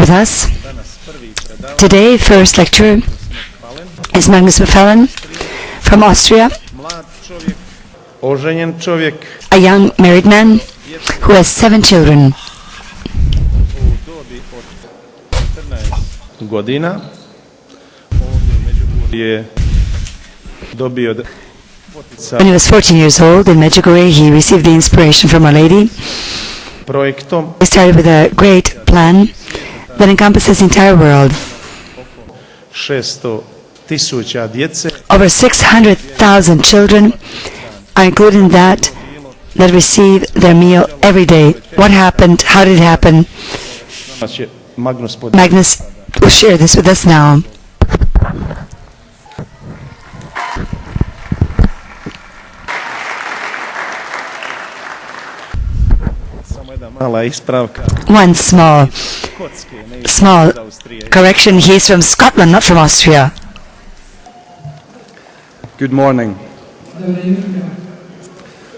with us. Today, first lecturer is Magnus MacFarlane from Austria, a young married man who has 7 children. When he was 14 years old in Medjugorje, he received the inspiration from Our Lady. He started with a great plan that encompasses the entire world. Over 600,000 children are included in that receive their meal every day. What happened? How did it happen? Magnus will share this with us now. One small correction. He's from Scotland, not from Austria. Good morning.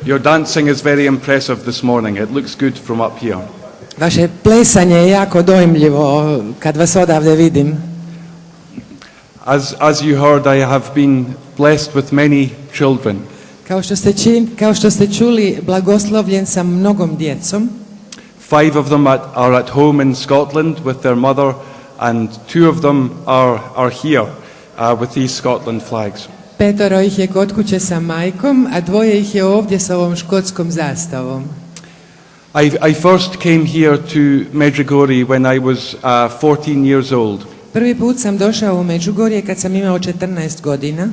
Your dancing is very impressive this morning. It looks good from up here. Vaše plesanje je jako dojmljivo kad vas odavde vidim. As you heard, I have been blessed with many children. Kao što ste čuli, blagoslovljen sam mnogom djecom. 5 of them are at home in Scotland with their mother, and 2 of them are here with these Scotland flags. 5 ih je kod kuće sa majkom, a 2 ih je ovdje sa ovom škotskom zastavom. I first came here to Medjugorje when I was 14 years old. Prvi put sam došao u Međugorje kad sam imao 14 godina.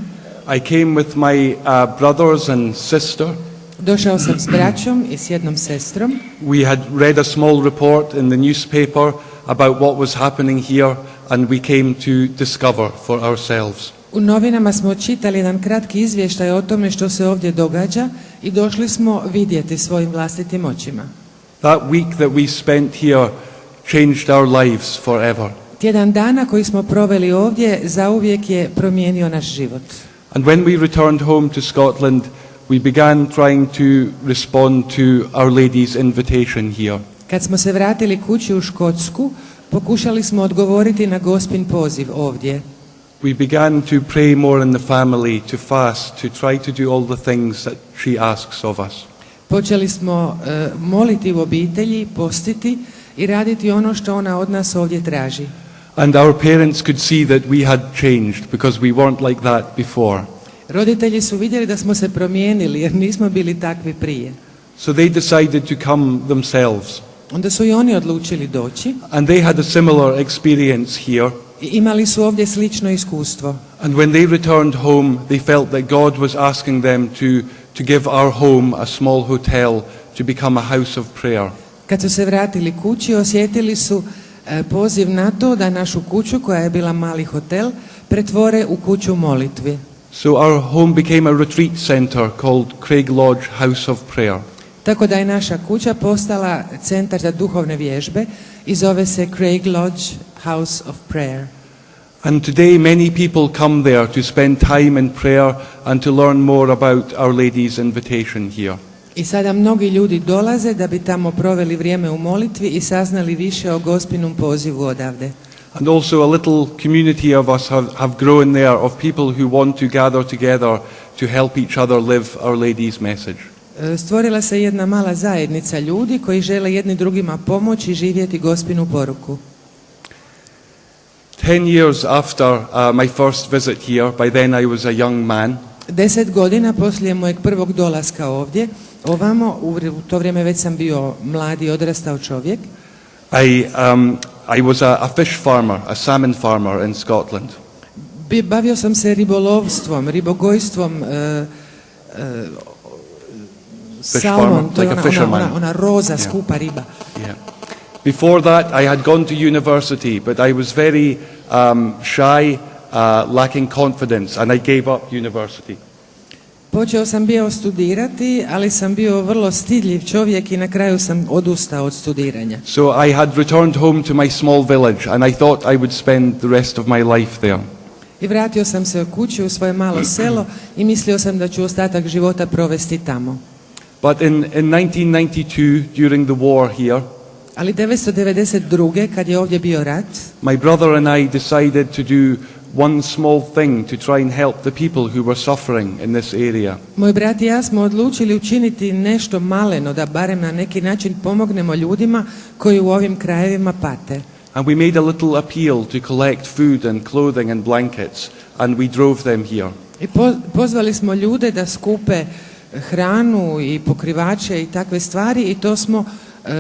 I came with my brothers and sister. Došao sam s braćom i s jednom sestrom. We had read a small report in the newspaper about what was happening here, and we came to discover for ourselves. U novinama smo čitali jedan kratki izvještaj o tome što se ovdje događa i došli smo vidjeti svojim vlastitim očima. That week that we spent here changed our lives forever. Tjedan dana koji smo proveli ovdje zauvijek je promijenio naš život. And when we returned home to Scotland, we began trying to respond to Our Lady's invitation here. Kad smo se vratili kući u Škotsku, pokušali smo odgovoriti na Gospin poziv ovdje. We began to pray more in the family, to fast, to try to do all the things that she asks of us. Počeli smo moliti u obitelji, postiti i raditi ono što ona od nas ovdje traži. And our parents could see that we had changed because we weren't like that before. Roditelji su vidjeli da smo se promijenili jer nismo bili takvi prije. So they decided to come themselves. Onda su i oni odlučili doći. And they had a similar experience here. I imali su ovdje slično iskustvo. And when they returned home, they felt that God was asking them to give our home, a small hotel, to become a house of prayer. Kad su se vratili kući, osjetili su poziv na to da našu kuću, koja je bila mali hotel, pretvore u kuću molitvi. So our home became a retreat center called Craig Lodge House of Prayer. Tako da je naša kuća postala centar za duhovne vježbe i zove se Craig Lodge House of Prayer. And today many people come there to spend time in prayer and to learn more about Our Lady's invitation here. I sada mnogi ljudi dolaze da bi tamo proveli vrijeme u molitvi i saznali više o Gospinom pozivu odavde. And also a little community of us have grown there of people who want to gather together to help each other live Our Lady's message. Stvorila se jedna mala zajednica ljudi koji žele jedni drugima pomoći živjeti Gospinu poruku. 10 years after my first visit here, by then I was a young man. 10 godina poslije mojeg prvog dolaska ovdje, ovamo, u to vrijeme već sam bio mladi odrastao čovjek. I was a fish farmer, a salmon farmer in Scotland. Bavio sam se ribolovstvom, ribogojstvom, salmon, to je ona roza, skupa riba. Yeah. Before that, I had gone to university, but I was very shy, lacking confidence, and I gave up university. Počeo sam bio studirati, ali sam bio vrlo stidljiv čovjek i na kraju sam odustao od studiranja. So I had returned home to my small village, and I thought I would spend the rest of my life there. I vratio sam se kući u svoje malo selo i mislio sam da ću ostatak života provesti tamo. But in 1992, during the war here, Ali 1992. kad je ovdje bio rat, my brother and I decided to do one small thing to try and help the people who were suffering in this area. moj brat i ja smo odlučili učiniti nešto maleno da barem na neki način pomognemo ljudima koji u ovim krajevima pate. And we made a little appeal to collect food and clothing and blankets, and we drove them here. I pozvali smo ljude da skupe hranu i pokrivače i takve stvari i to smo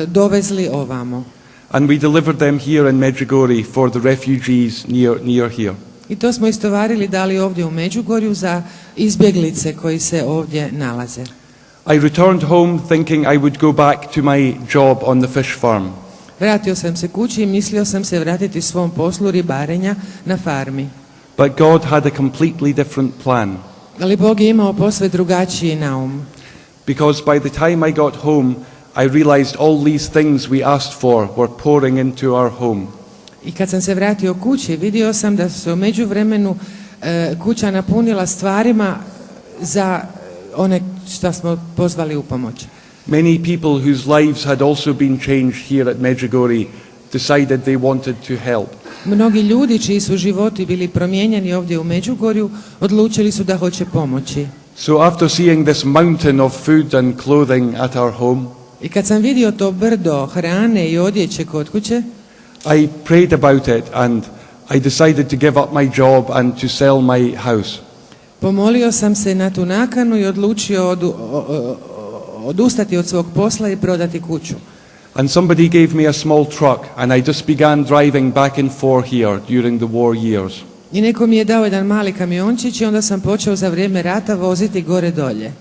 dovezli ovamo. And we delivered them here in Medjugorje for the refugees near here. I to smo istovarili dali ovdje u Međugorju za izbjeglice koji se ovdje nalaze. I returned home thinking I would go back to my job on the fish farm. Vratio sam se kući i mislio sam se vratiti svom poslu ribarenja na farmi. But God had a completely different plan. Ali Bog je imao posve drugačiji naum. Because by the time I got home, I realized all these things we asked for were pouring into our home. I kad sam se vratio kući, vidio sam da se u međuvremenu kuća napunila stvarima za one što smo pozvali u pomoć. Many people whose lives had also been changed here at Medjugorje decided they wanted to help. Mnogi ljudi čiji su životi bili promijenjeni ovdje u Međugorju odlučili su da hoće pomoći. So after seeing this mountain of food and clothing at our home, I kad sam vidio to brdo hrane i odjeće kod kuće, I prayed about it and I decided to give up my job and to sell my house. pomolio sam se na tu nakanu i odlučio odustati od svog posla i prodati kuću. And somebody gave me a small truck and I just began driving back and forth here during the war years. I neko mi je dao jedan mali kamiončić i onda sam počeo za vrijeme rata voziti gore dolje.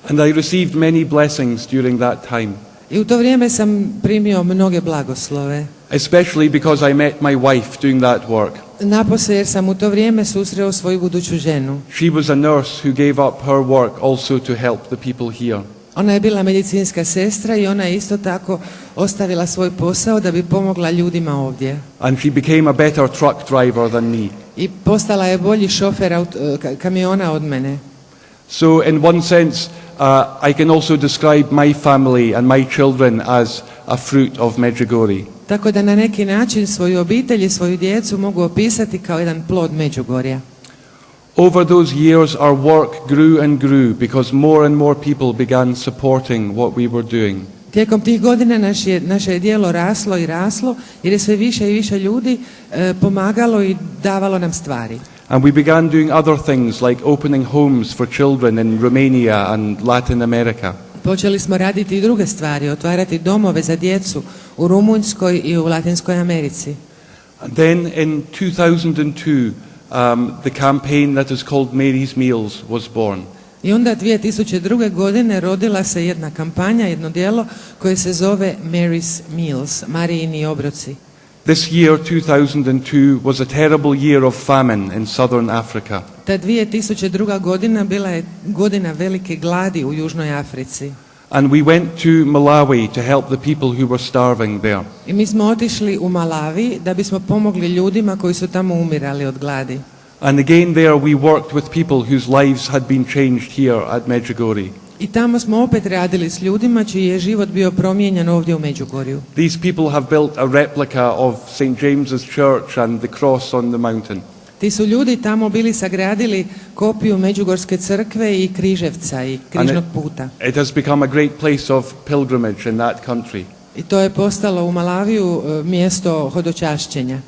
And I received many blessings during that time. I u to vrijeme sam primio mnoge blagoslove. Especially because I met my wife doing that work. Napose jer sam u to vrijeme susreo svoju buduću ženu. She was a nurse who gave up her work also to help the people here. Ona je bila medicinska sestra i ona je isto tako ostavila svoj posao da bi pomogla ljudima ovdje. And she became a better truck driver than me. I postala je bolji šofer kamiona od mene. So in one sense, I can also describe my family and my children as a fruit of Medjugorje. Tako da na neki način svoju obitelj i svoju djecu mogu opisati kao jedan plod Međugorja. Over those years our work grew and grew because more and more people began supporting what we were doing. Tijekom tih godina naše je djelo raslo i raslo jer je sve više i više ljudi pomagalo i davalo nam stvari. And we began doing other things like opening homes for children in Romania and Latin America. Počeli smo raditi i druge stvari, otvarati domove za djecu u Rumunjskoj i u Latinskoj Americi. And then in 2002, the campaign that is called Mary's Meals was born. I onda 2002. godine rodila se jedna kampanja, jedno djelo koje se zove Mary's Meals, Marijini obroci. This year, 2002, was a terrible year of famine in southern Africa. Ta 2002. godina bila je godina velike gladi u Južnoj Africi. And we went to Malawi to help the people who were starving there. I mi smo otišli u Malawi da bismo pomogli ljudima koji su tamo umirali od gladi. And again there we worked with people whose lives had been changed here at Medjugorje. I tamo smo opet radili s ljudima čiji je život bio promijenjen ovdje u Međugorju. These people have built a replica of St. James's Church and the cross on the mountain. Ti su ljudi tamo bili sagradili kopiju Međugorske crkve i križevca i križnog puta. It has become a great place of pilgrimage in that country. I to je postalo u Malaviju mjesto hodočašćenja.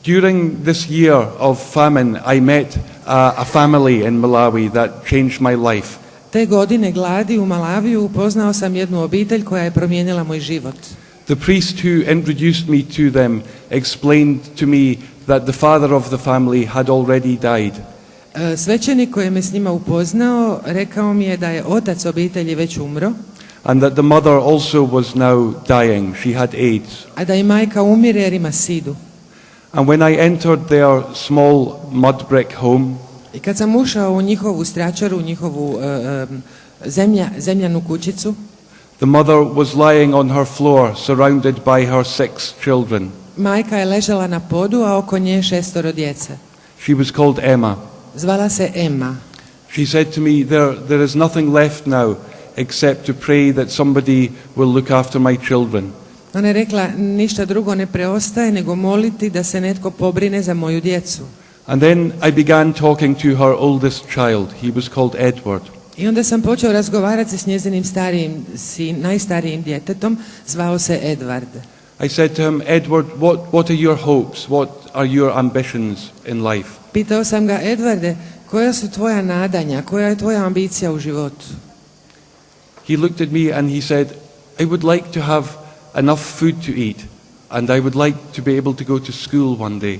During this year of famine, I met a family in Malawi that changed my life. Te godine gladi u Malaviju upoznao sam jednu obitelj koja je promijenila moj život. The priest who introduced me to them explained to me that the father of the family had already died. Svećenik koji me s njima upoznao rekao mi je da je otac obitelji već umro. And that the mother also was now dying. She had AIDS. A da i majka umire jer ima sidu. And when I entered their small mud brick home, I kad sam ušao u njihovu stračaru, u njihovu zemljanu kućicu, the mother was lying on her floor surrounded by her 6 children. Majka je ležala na podu, a oko nje 6 djece. She was called Emma. Zvala se Emma. She said to me, there is nothing left now except to pray that somebody will look after my children. Ona je rekla, ništa drugo ne preostaje nego moliti da se netko pobrine za moju djecu. And then I began talking to her oldest child. He was called Edward. I onda sam počeo razgovarati s njezinim najstarijim djetetom, zvao se Edward. I said to him, Edward, what are your hopes? What are your ambitions in life? Pitao sam ga, Edwarde, koja su tvoja nadanja, koja je tvoja ambicija u životu? He looked at me and he said, I would like to have enough food to eat, and I would like to be able to go to school one day.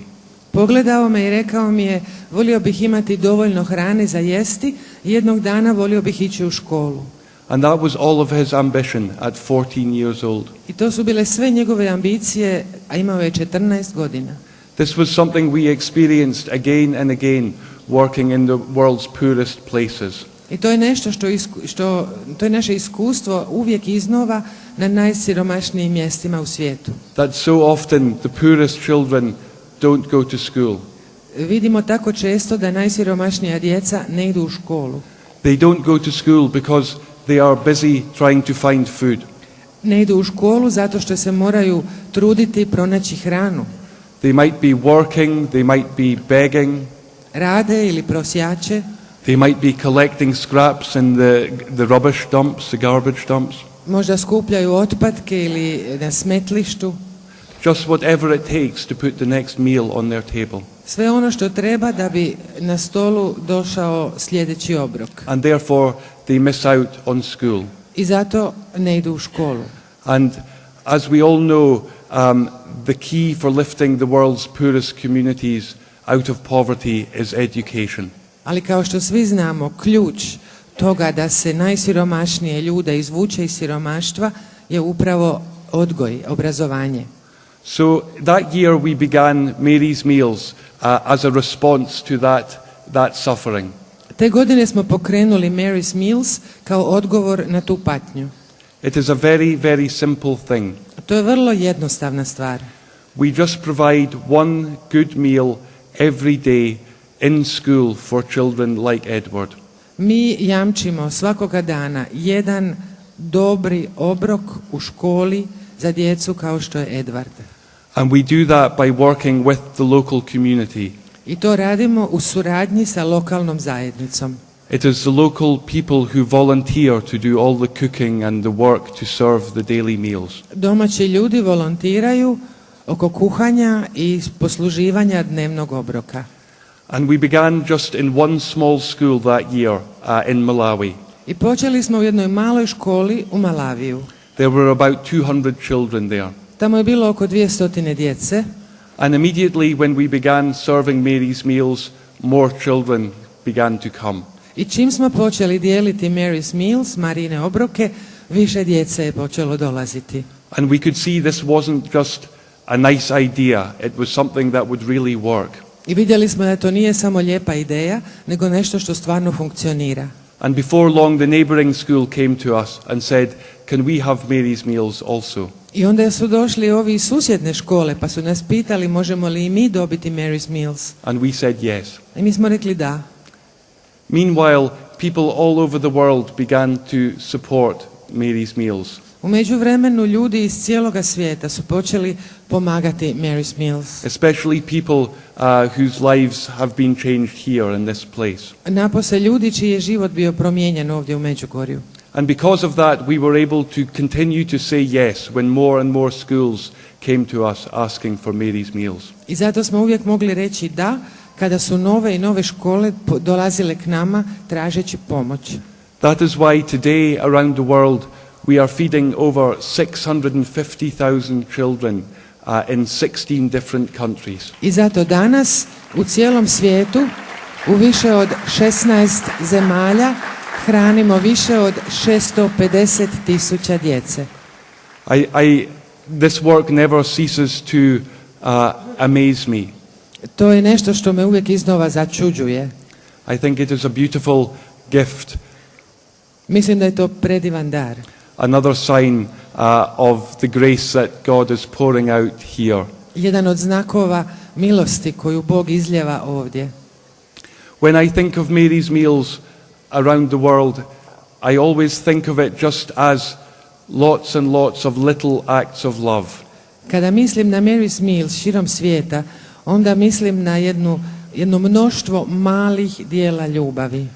Pogledao me i rekao mi je, volio bih imati dovoljno hrane za jesti i jednog dana volio bih ići u školu. And that was all of his ambition at 14 years old. I to su bile sve njegove ambicije, a imao je 14 godina. This was something we experienced again and again working in the world's poorest places. I to je nešto to je naše iskustvo uvijek iznova na najsiromašnijim mjestima u svijetu. That so often the poorest children don't go to school. Vidimo tako često da najsiromašnija djeca ne idu u školu. They don't go to school because they are busy trying to find food. Ne idu u školu zato što se moraju truditi i pronaći hranu. They might be working, they might be begging. Rade ili prosjače. They might be collecting scraps in the rubbish dumps, the garbage dumps. Možda skupljaju otpadke ili na smetlištu. Just whatever it takes to put the next meal on their table. Sve ono što treba da bi na stolu došao sljedeći obrok. And therefore they miss out on school. I zato ne idu u školu. And as we all know, the key for lifting the world's poorest communities out of poverty is education. Ali kao što svi znamo, ključ toga da se najsiromašnije ljude izvuče iz siromaštva je upravo odgoj, obrazovanje. So that year we began Mary's Meals as a response to that suffering. Te godine smo pokrenuli Mary's Meals kao odgovor na tu patnju. It is a very, very simple thing. To je vrlo jednostavna stvar. We just provide one good meal every day in school for children like Edward. Mi jamčimo svakoga dana jedan dobri obrok u školi za djecu kao što je Edward. And we do that by working with the local community. I to radimo u suradnji sa lokalnom zajednicom. It is the local people who volunteer to do all the cooking and the work to serve the daily meals. Domaći ljudi volontiraju oko kuhanja i posluživanja dnevnog obroka. And we began just in one small school that year in Malawi. I počeli smo u jednoj maloj školi u Malaviju. There were about 200 children there. Tamo je bilo oko 200 djece. And immediately when we began serving Mary's Meals, more children began to come. I čim smo počeli dijeliti Mary's Meals, Marine obroke, više djece je počelo dolaziti. And we could see this wasn't just a nice idea, it was something that would really work. I vidjeli smo da to nije samo lijepa ideja, nego nešto što stvarno funkcionira. And before long the neighboring school came to us and said, can we have Mary's Meals also? I onda su došli ovi iz susjedne škole pa su nas pitali možemo li i mi dobiti Mary's Meals. And we said yes. I mi smo rekli da. Meanwhile, people all over the world began to support Mary's Meals. U međuvremenu ljudi iz cijeloga svijeta su počeli pomagati Mary's Meals. Especially people whose lives have been changed here in this place. Napose ljudi čiji je život bio promijenjen ovdje u Međugorju. And because of that, we were able to continue to say yes when more and more schools came to us asking for Mary's Meals. I zato smo uvijek mogli reći da kada su nove i nove škole dolazile k nama tražeći pomoć. That is why today around the world we are feeding over 650,000 children in 16 different countries. I zato danas u cijelom svijetu u više od 16 zemalja hranimo više od 650,000 djece. This work never ceases to amaze me. To je nešto što me uvijek iznova začuđuje. I think it is a beautiful gift. Mislim da je to predivan dar. Another sign of the grace that God is pouring out here. Jedan od znakova milosti koju Bog izljeva ovdje. When I think of Mary's Meals around the world, I always think of it just as lots and lots of little acts of love. Kada mislim na Mary's Meals širom svijeta, onda mislim na jedno mnoštvo malih dijela ljubavi.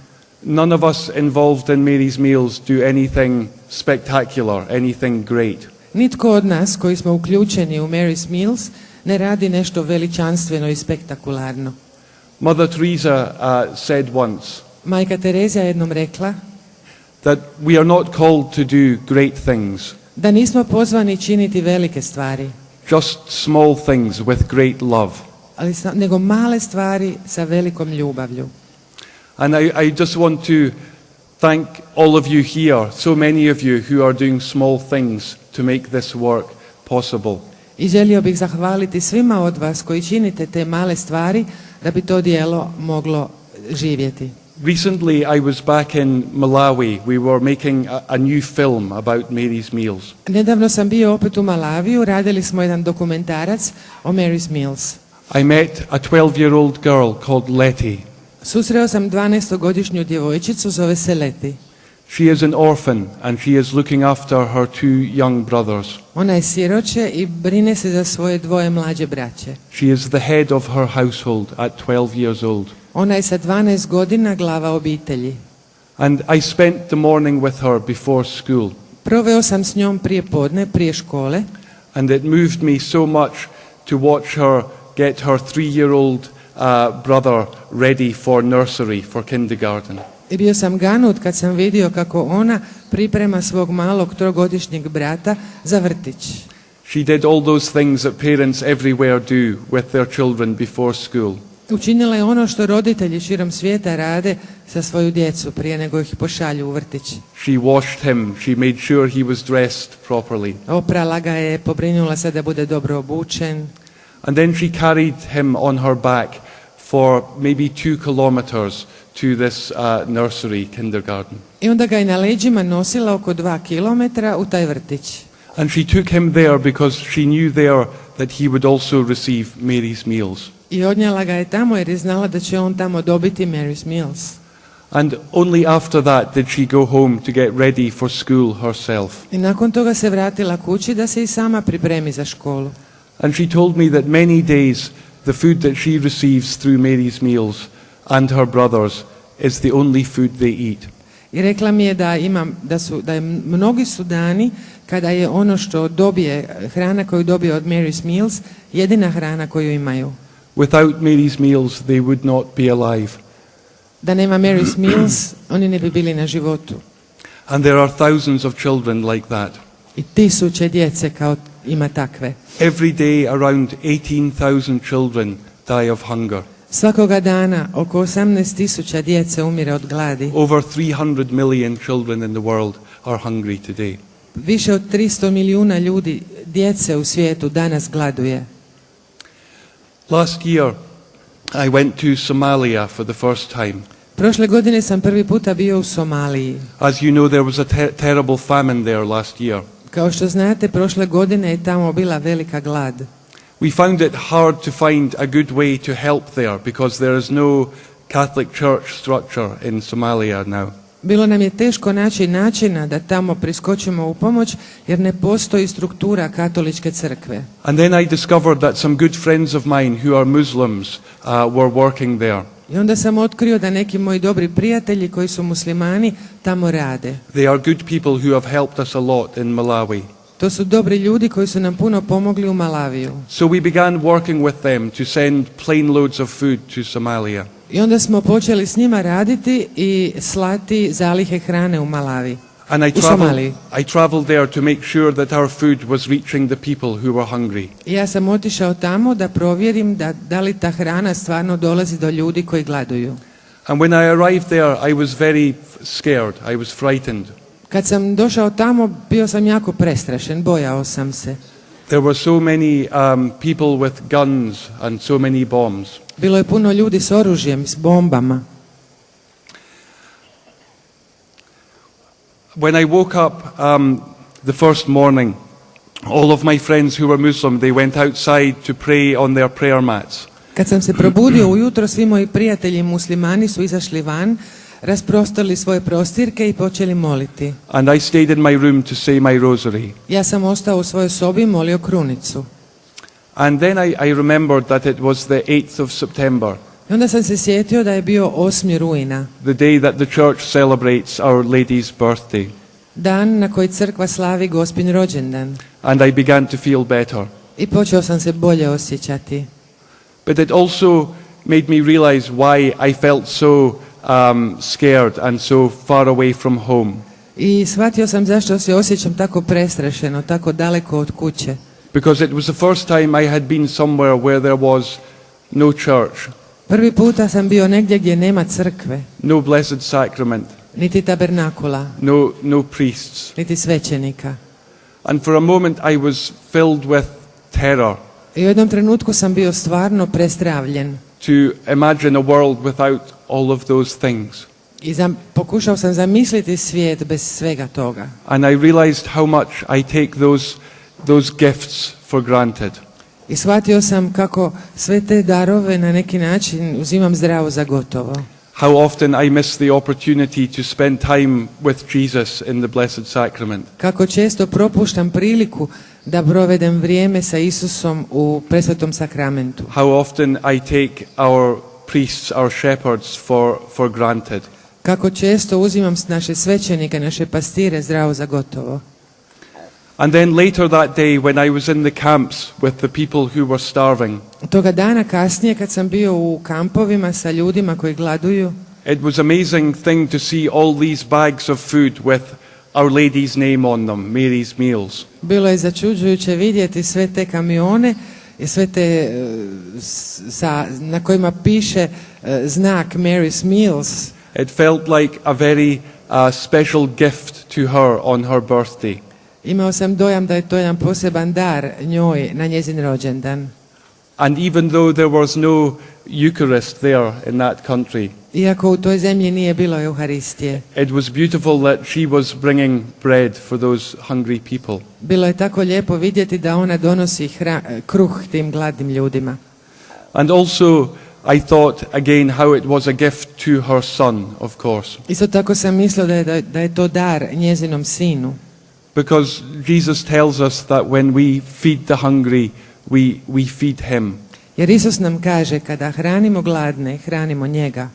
None of us involved in Mary's Meals do anything spectacular, anything great. Nitko od nas koji smo uključeni u Mary's Meals ne radi nešto veličanstveno i spektakularno. Mother Teresa said once Majka Tereza je jednom rekla that we are not called to do great things, da nismo pozvani činiti velike stvari, just small things with great love. nego male stvari sa velikom ljubavlju. And I just want to thank all of you here, so many of you who are doing small things to make this work possible. I želio bih zahvaliti svima od vas koji činite te male stvari da bi to djelo moglo živjeti. Recently I was back in Malawi. We were making a new film about Mary's Meals. Nedavno sam bio opet u Malaviju, radili smo jedan dokumentarac o Mary's Meals. I met a 12-year-old girl called Letty. Susreo sam 12-godišnju djevojčicu, zove se Leti. She is an orphan and she is looking after her two young brothers. Ona je siroče i brine se za svoje dvoje mlađe braće. She is the head of her household at 12 years old. Ona je sa 12 godina glava obitelji. And I spent the morning with her before school. Proveo sam s njom prije podne, prije škole. And it moved me so much to watch her get her 3-year-old brother ready for nursery, for kindergarten. I bio sam ganut kad sam vidio kako ona priprema svog malog 3-godišnjeg brata za vrtić. She did all those things that parents everywhere do with their children before school. Učinila je ono što roditelji širom svijeta rade sa svoju djecu prije nego ih pošalju u vrtić. She washed him, she made sure he was dressed properly. Oprala ga je, pobrinula se da bude dobro obučen. And then she carried him on her back for maybe 2 kilometers to this nursery, kindergarten. I onda ga je na leđima nosila oko 2 kilometra u taj vrtić. And she took him there because she knew there that he would also receive Mary's Meals. I odnijela ga je tamo jer je znala da će on tamo dobiti Mary's Meals. And only after that did she go home to get ready for school herself. I nakon toga se vratila kući da se i sama pripremi za školu. And she told me that many days the food that she receives through Mary's Meals and her brothers is the only food they eat. I rekla mi je mnogi su dani kada je ono što dobije, hrana koju dobije od Mary's Meals, jedina hrana koju imaju. Without Mary's Meals they would not be alive. Da nema Mary's Meals, oni ne bi bili na životu. And there are thousands of children like that. I tisuće djece kao ima takve. Every day around 18,000 children die of hunger. Svakoga dana oko 18,000 djece umire od gladi. Over 300 million children in the world are hungry today. Više od 300 milijuna ljudi, djece u svijetu danas gladuje. Last year I went to Somalia for the first time. Prošle godine sam prvi puta bio u Somaliji. As you know, there was a terrible famine there last year. Kao što znate, prošle godine je tamo bila velika glad. We found it hard to find a good way to help there because there is no Catholic church structure in Somalia now. Bilo nam je teško naći načina da tamo priskočimo u pomoć jer ne postoji struktura katoličke crkve. And then I discovered that some good friends of mine who are Muslims were working there. I onda sam otkrio da neki moji dobri prijatelji koji su muslimani tamo rade. They are good people who have helped us a lot in Malawi. To su dobri ljudi koji su nam puno pomogli u Malaviju. So we began working with them to send plane loads of food to Somalia. I onda smo počeli s njima raditi i slati zalihe hrane u Malavi. And I traveled there to make sure that our food was reaching the people who were hungry. Ja sam otišao tamo da provjerim da li ta hrana stvarno dolazi do ljudi koji gladuju. And when I arrived there, I was very scared. I was frightened. Kad sam došao tamo, bio sam jako prestrašen, bojao sam se. There were so many people with guns and so many bombs. Bilo je puno ljudi s oružjem, s bombama. When I woke up the first morning, all of my friends who were Muslim, they went outside to pray on their prayer mats. Kad sam se probudio ujutro, svi moji prijatelji muslimani su izašli van rasprostali svoje prostirke i počeli moliti. And I stayed in my room to say my rosary. Ja sam ostao u svojoj sobi i molio krunicu. And then I remembered that it was the 8th of September, I onda sam se sjetio da je bio 8. rujna, the day that the church celebrates Our Lady's birthday. dan na koji crkva slavi Gospin rođendan. And I began to feel better. I počeo sam se bolje osjećati. But it also made me realize why I felt so scared and so far away from home. I shvatio sam zašto se osjećam tako prestrašeno, tako daleko od kuće. Because it was the first time I had been somewhere where there was no church, Prvi puta sam bio negdje gdje nema crkve, no blessed sacrament, niti tabernakula, no priests. niti svećenika. And for a moment I was filled with terror I u jednom trenutku sam bio stvarno prestravljen. to imagine a world without all of those things. I pokušao sam zamisliti svijet bez svega toga. And I realized how much I take those gifts for granted. I shvatio sam kako sve te darove na neki način uzimam zdravo za gotovo. How often I miss the opportunity to spend time with Jesus in the Blessed Sacrament. Kako često propuštam priliku da provedem vrijeme sa Isusom u presvetom sakramentu. How often I take our priests, our shepherds for granted. Kako često uzimam naše svećenike, naše pastire zdravo za gotovo. And then later that day when I was in the camps with the people who were starving, Toga dana kasnije kad sam bio u kampovima sa ljudima koji gladuju, it was amazing thing to see all these bags of food with Our Lady's name on them, Mary's Meals. bilo je začuđujuće vidjeti sve te kamione i sve te na kojima piše znak Mary's Meals. It felt like a very special gift to her on her birthday. Imao sam dojam da je to jedan poseban dar njoj na njezin rođendan. And even though there was no Eucharist there in that country, Iako u toj zemlji nije bilo Euharistije, it was beautiful that she was bringing bread for those hungry people. bilo je tako lijepo vidjeti da ona donosi kruh tim gladnim ljudima. And also I thought again how it was a gift to her son, of course. Isto tako sam mislio da je to dar njezinom sinu. Because Jesus tells us that when we feed the hungry, we feed him. Jer Isus nam kaže kada hranimo gladne, hranimo njega.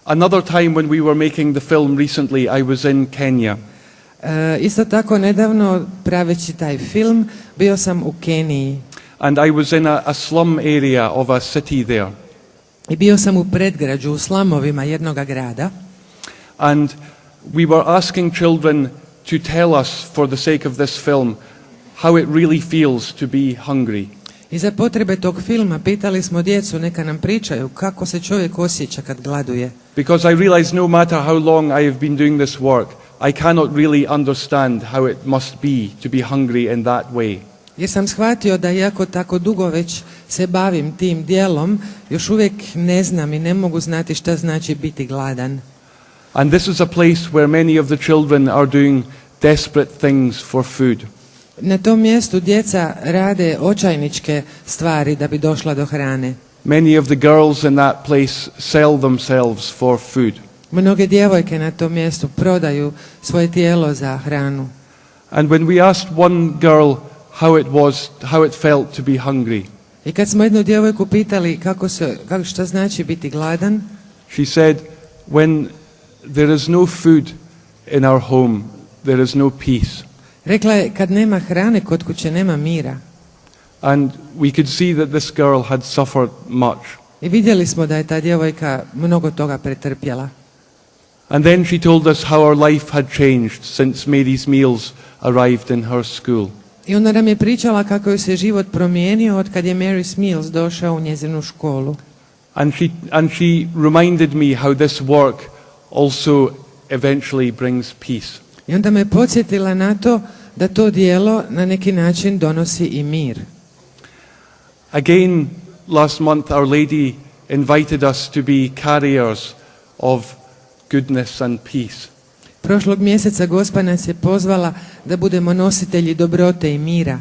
Another time when we were making the film recently, I was in Kenya. Isto tako nedavno praveći taj film bio sam u Keniji. And I was in a slum area of a city there. I bio sam u predgrađu, u slamovima jednoga grada. And we were asking children to tell us, for the sake of this film, how it really feels to be hungry. I za potrebe tog filma pitali smo djecu neka nam pričaju kako se čovjek osjeća kad gladuje. Because I realize no matter how long I have been doing this work, I cannot really understand how it must be to be hungry in that way. Jer sam shvatio da iako tako dugo već se bavim tim dijelom, još uvijek ne znam i ne mogu znati šta znači biti gladan. And this is a place where many of the children are doing desperate things for food. Na tom mjestu djeca rade očajničke stvari da bi došla do hrane. Many of the girls in that place sell themselves for food. Mnoge djevojke na tom mjestu prodaju svoje tijelo za hranu. And when we asked one girl how it felt to be hungry, I kad smo jednu djevojku pitali šta znači biti gladan, she said, when there is no food in our home, there is no peace. Rekla je kad nema hrane kod kuće nema mira. And we could see that this girl had suffered much. I vidjeli smo da je ta djevojka mnogo toga pretrpjela. And then she told us how her life had changed since Mary's Meals arrived in her school. I onda nam je pričala kako je se život promijenio od kad je Mary's Meals došao u njezinu školu. And she reminded me how this work also eventually brings peace. I onda me podsjetila na to da to djelo na neki način donosi i mir. Again, last month Our Lady invited us to be carriers of goodness and peace. Prošlog mjeseca Gospa nas je pozvala da budemo nositelji dobrote i mira.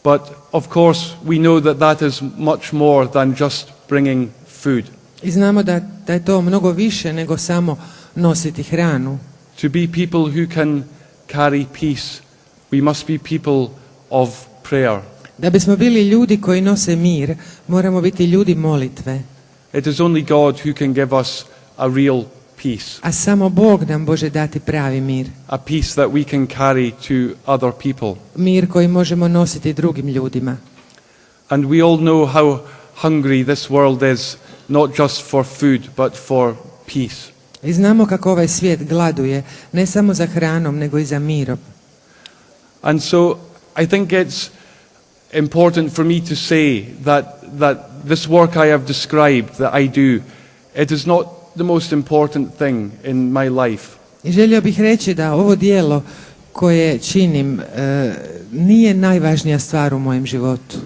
But of course we know that is much more than just bringing food. I znamo da je to mnogo više nego samo nositi hranu. To be people who can carry peace, we must be people of prayer. Da bismo bili ljudi koji nose mir, moramo biti ljudi molitve. It is only God who can give us a real peace. A samo Bog nam može dati pravi mir. A peace that we can carry to other people. Mir koji možemo nositi drugim ljudima. And we all know how hungry this world is, not just for food, but for peace. I znamo kako ovaj svijet gladuje, ne samo za hranom, nego i za mirom. And so I think it's important for me to say that this work I have described, that I do, it is not the most important thing in my life. I želio bih reći da ovo djelo koje činim nije najvažnija stvar u mojem životu.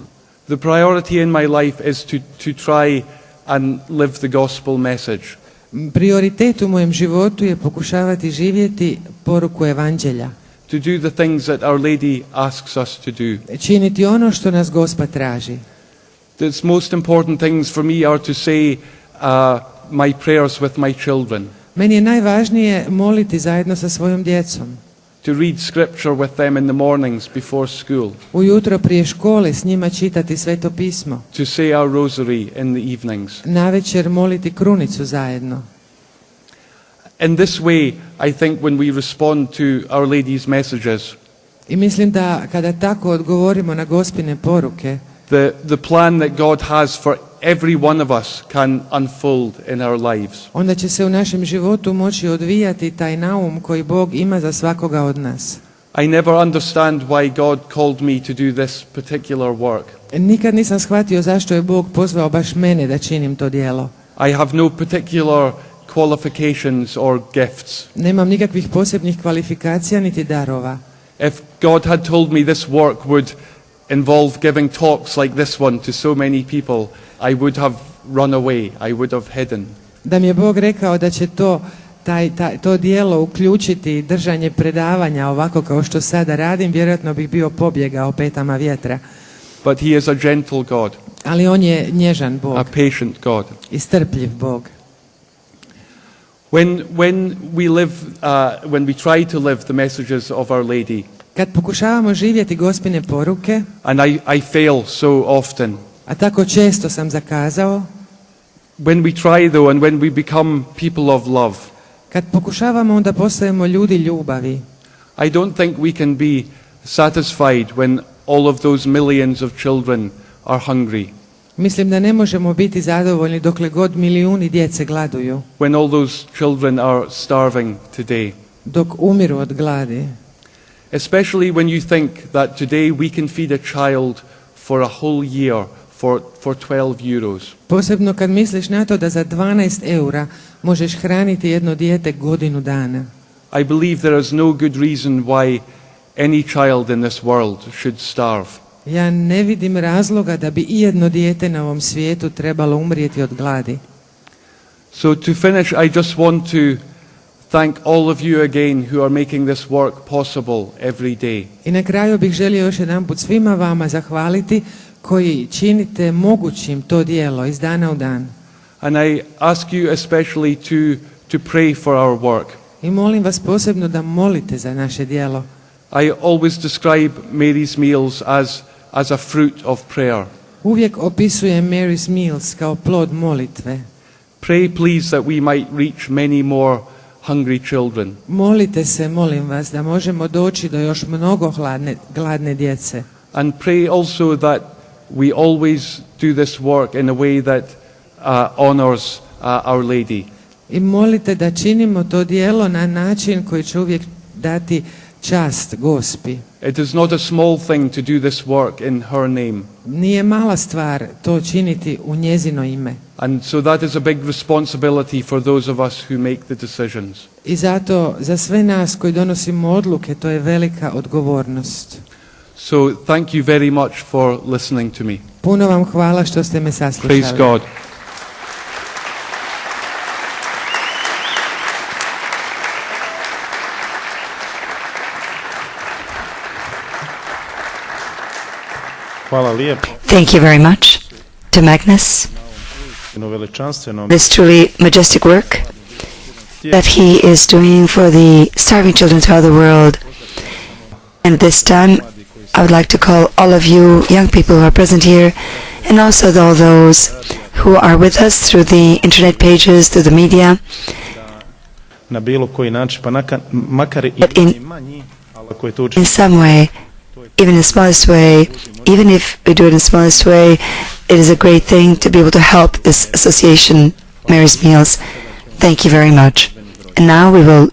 The priority in my life is to try and live the gospel message. Prioritet u mojem životu je pokušavati živjeti poruku evanđelja. To do the things that Our Lady asks us to do. Činiti ono što nas Gospa traži. The most important things for me are to say my prayers with my children. Meni je najvažnije moliti zajedno sa svojom djecom. To read scripture with them in the mornings before school. Ujutro prije škole s njima čitati Sveto pismo. To say our rosary in the evenings. Navečer moliti krunicu zajedno. In this way, I think when we respond to Our Lady's messages, I mislim da kada tako odgovorimo na Gospine poruke, the plan that God has for every one of us can unfold in our lives. onda će se u našem životu moći odvijati taj naum koji Bog ima za svakoga od nas. I never understand why God called me to do this particular work. Nikad nisam shvatio zašto je Bog pozvao baš mene da činim to djelo. I have no particular qualifications or gifts. Nemam nikakvih posebnih kvalifikacija niti darova. If God had told me this work would involve giving talks like this one to so many people, I would have run away, I would have hidden. Da mi je Bog rekao da će to djelo uključiti držanje predavanja ovako kao što sada radim, vjerojatno bih bio pobjegao petama vjetra. But he is a gentle God. Ali on je nježan Bog. A patient God. I strpljiv Bog. When we try to live the messages of Our Lady, kad pokušavamo živjeti Gospine poruke, and I fail so often. A tako često sam zakazao. When we try though, and when we become people of love, kad pokušavamo, onda postajemo ljudi ljubavi. I don't think we can be satisfied when all of those millions of children are hungry. Mislim da ne možemo biti zadovoljni dokle god milijuni djece gladuju. When all those children are starving today. Dok umiru od gladi. Especially when you think that today we can feed a child for a whole year for 12 euros. Posebno kad misliš na to da za 12 eura možeš hraniti jedno dijete godinu dana. I believe there is no good reason why any child in this world should starve. Ja ne vidim razloga da bi ijedno dijete na ovom svijetu trebalo umrijeti od gladi. So to finish, I just want to thank all of you again who are making this work possible every day. I na kraju bih želio još jedanput svima vama zahvaliti koji činite mogućim to djelo iz dana u dan. And I ask you especially to pray for our work. I molim vas posebno da molite za naše djelo. I always describe Mary's meals as a fruit of prayer. Uvijek opisujem Mary's meals kao plod molitve. Pray please that we might reach many more hungry children. Molite se, molim vas, da možemo doći do još mnogo gladne djece. And pray also that we always do this work in a way that honors Our Lady. I molite da činimo to djelo na način koji će uvijek dati čast Gospi. It is not a small thing to do this work in her name. Nije mala stvar to činiti u njezino ime. And so that is a big responsibility for those of us who make the decisions. I zato za sve nas koji donosimo odluke to je velika odgovornost. So thank you very much for listening to me. Puno vam hvala što ste me saslušali. Praise God. Hvala lijepo. Thank you very much to Magnus. this truly majestic work that he is doing for the starving children throughout the world. And this time, I would like to call all of you young people who are present here, and also all those who are with us through the internet pages, through the media, in some way, even in the smallest way, even if we do it in the smallest way, it is a great thing to be able to help this association, Mary's Meals. Thank you very much. And now we will